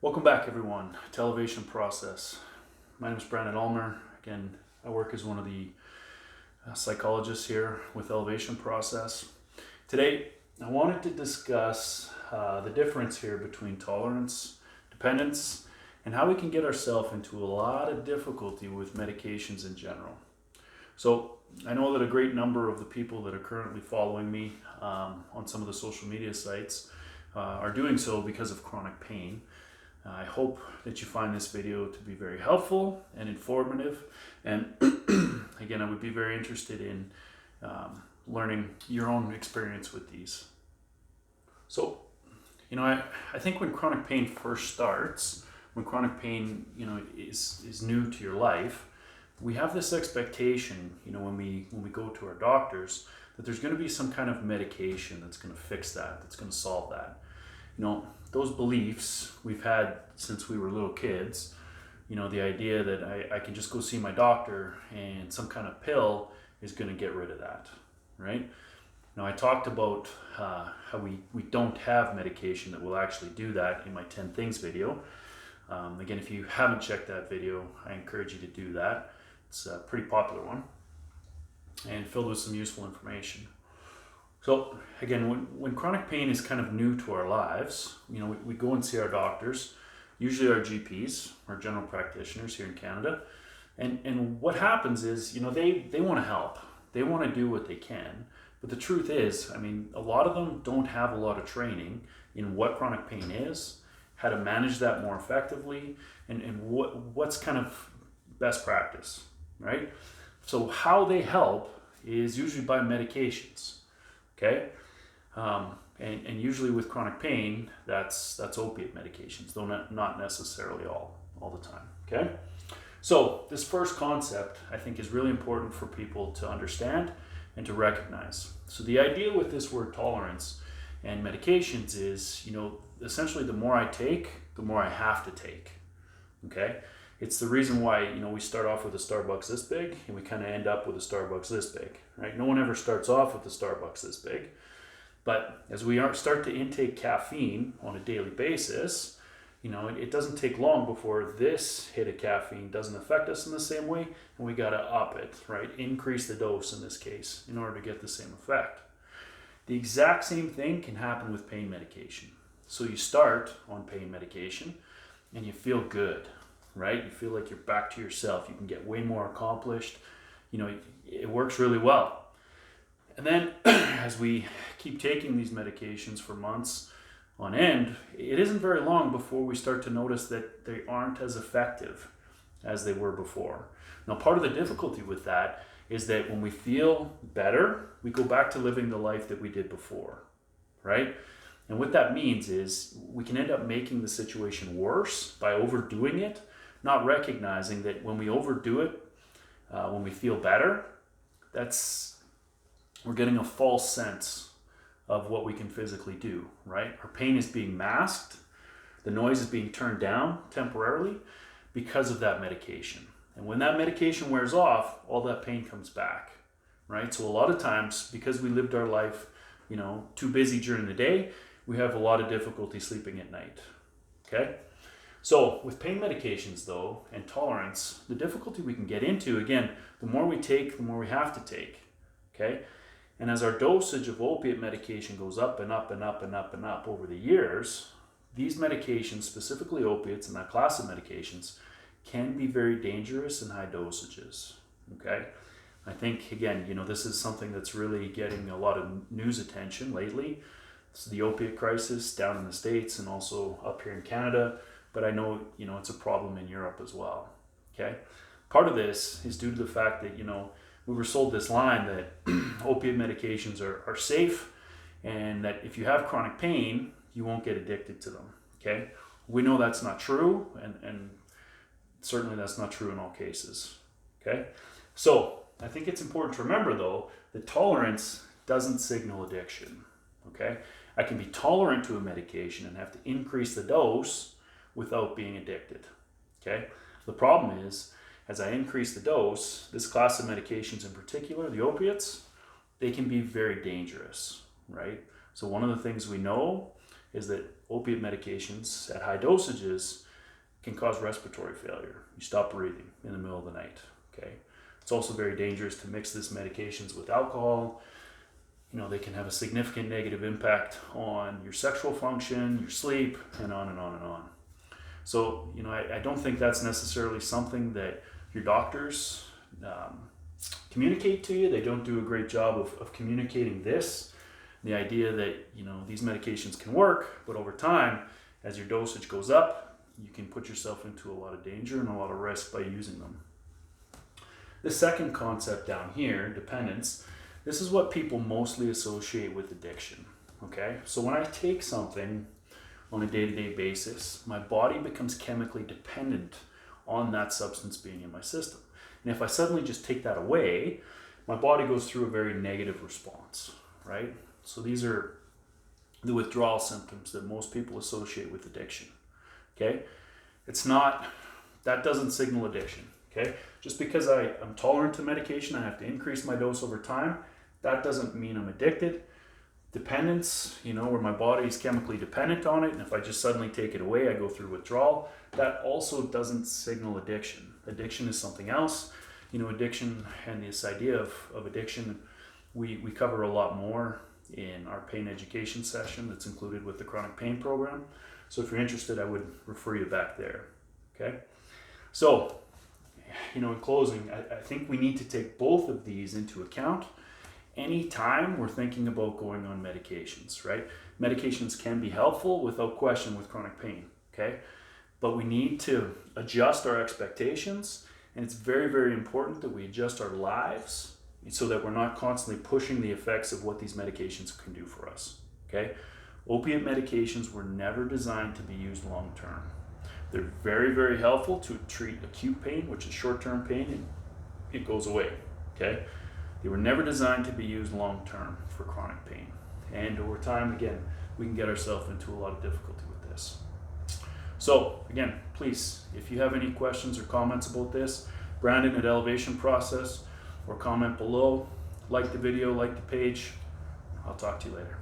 Welcome back, everyone, to Elevation Process. My name is Brandon Ulmer. Again, I work as one of the psychologists here with Elevation Process. Today, I wanted to discuss the difference here between tolerance, dependence, and how we can get ourselves into a lot of difficulty with medications in general. So, I know that a great number of the people that are currently following me on some of the social media sites are doing so because of chronic pain. I hope that you find this video to be very helpful and informative. And again, I would be very interested in learning your own experience with these. So, I think when chronic pain first starts, when chronic pain, is new to your life, we have this expectation, when we go to our doctors, that there's going to be some kind of medication that's going to fix that, that's going to solve that. Those beliefs we've had since we were little kids, the idea that I can just go see my doctor and some kind of pill is going to get rid of that, right? Now, I talked about how we don't have medication that will actually do that in my 10 things video. Again, if you haven't checked that video, I encourage you to do that. It's a pretty popular one and filled with some useful information. So again, when chronic pain is kind of new to our lives, we go and see our doctors, usually our GPs, our general practitioners here in Canada. And what happens is, they want to help. They want to do what they can. But the truth is, a lot of them don't have a lot of training in what chronic pain is, how to manage that more effectively, and what's kind of best practice, right? So how they help is usually by medications. Okay, and usually with chronic pain, that's opiate medications, though not necessarily all the time. Okay, so this first concept I think is really important for people to understand and to recognize. So the idea with this word tolerance and medications is, essentially the more I take, the more I have to take. Okay, it's the reason why we start off with a Starbucks this big and we kind of end up with a Starbucks this big, right? No one ever starts off with a Starbucks this big, but as we start to intake caffeine on a daily basis, it doesn't take long before this hit of caffeine doesn't affect us in the same way, and we got to up it, right? Increase the dose in this case in order to get the same effect. The exact same thing can happen with pain medication. So you start on pain medication and you feel good, right? You feel like you're back to yourself. You can get way more accomplished. It works really well. And then as we keep taking these medications for months on end, it isn't very long before we start to notice that they aren't as effective as they were before. Now, part of the difficulty with that is that when we feel better, we go back to living the life that we did before, right? And what that means is we can end up making the situation worse by overdoing it, not recognizing that when we overdo it, when we feel better, we're getting a false sense of what we can physically do, right? Our pain is being masked, the noise is being turned down temporarily because of that medication. And when that medication wears off, all that pain comes back, right? So a lot of times, because we lived our life, too busy during the day, we have a lot of difficulty sleeping at night, okay? So with pain medications though, and tolerance, the difficulty we can get into, again, the more we take, the more we have to take, okay? And as our dosage of opiate medication goes up and up and up and up and up over the years, these medications, specifically opiates and that class of medications, can be very dangerous in high dosages, okay? I think, again, this is something that's really getting a lot of news attention lately. It's the opiate crisis down in the States and also up here in Canada. But I know, it's a problem in Europe as well, okay? Part of this is due to the fact that, we were sold this line that opiate medications are safe and that if you have chronic pain, you won't get addicted to them, okay? We know that's not true, and certainly that's not true in all cases, okay? So I think it's important to remember, though, that tolerance doesn't signal addiction, okay? I can be tolerant to a medication and have to increase the dose without being addicted, okay? The problem is, as I increase the dose, this class of medications in particular, the opiates, they can be very dangerous, right? So one of the things we know is that opiate medications at high dosages can cause respiratory failure. You stop breathing in the middle of the night, okay? It's also very dangerous to mix these medications with alcohol. They can have a significant negative impact on your sexual function, your sleep, and on and on and on. So, I don't think that's necessarily something that your doctors communicate to you. They don't do a great job of communicating this. The idea that, these medications can work, but over time, as your dosage goes up, you can put yourself into a lot of danger and a lot of risk by using them. The second concept down here, dependence, this is what people mostly associate with addiction, okay? So when I take something on a day-to-day basis, my body becomes chemically dependent on that substance being in my system. And if I suddenly just take that away, my body goes through a very negative response, right? So these are the withdrawal symptoms that most people associate with addiction, okay? That doesn't signal addiction, okay? Just because I'm tolerant to medication, I have to increase my dose over time, that doesn't mean I'm addicted. Dependence, where my body is chemically dependent on it, and if I just suddenly take it away, I go through withdrawal, that also doesn't signal addiction. Addiction is something else. Addiction and this idea of addiction, we cover a lot more in our pain education session that's included with the chronic pain program. So if you're interested, I would refer you back there, okay? So, in closing, I think we need to take both of these into account anytime we're thinking about going on medications, right? Medications can be helpful without question with chronic pain, okay? But we need to adjust our expectations, and it's very, very important that we adjust our lives so that we're not constantly pushing the effects of what these medications can do for us, okay? Opiate medications were never designed to be used long-term. They're very, very helpful to treat acute pain, which is short-term pain, and it goes away, okay? They were never designed to be used long-term for chronic pain. And over time, again, we can get ourselves into a lot of difficulty with this. So, again, please, if you have any questions or comments about this, Brandon at Elevation Process, or comment below, like the video, like the page. I'll talk to you later.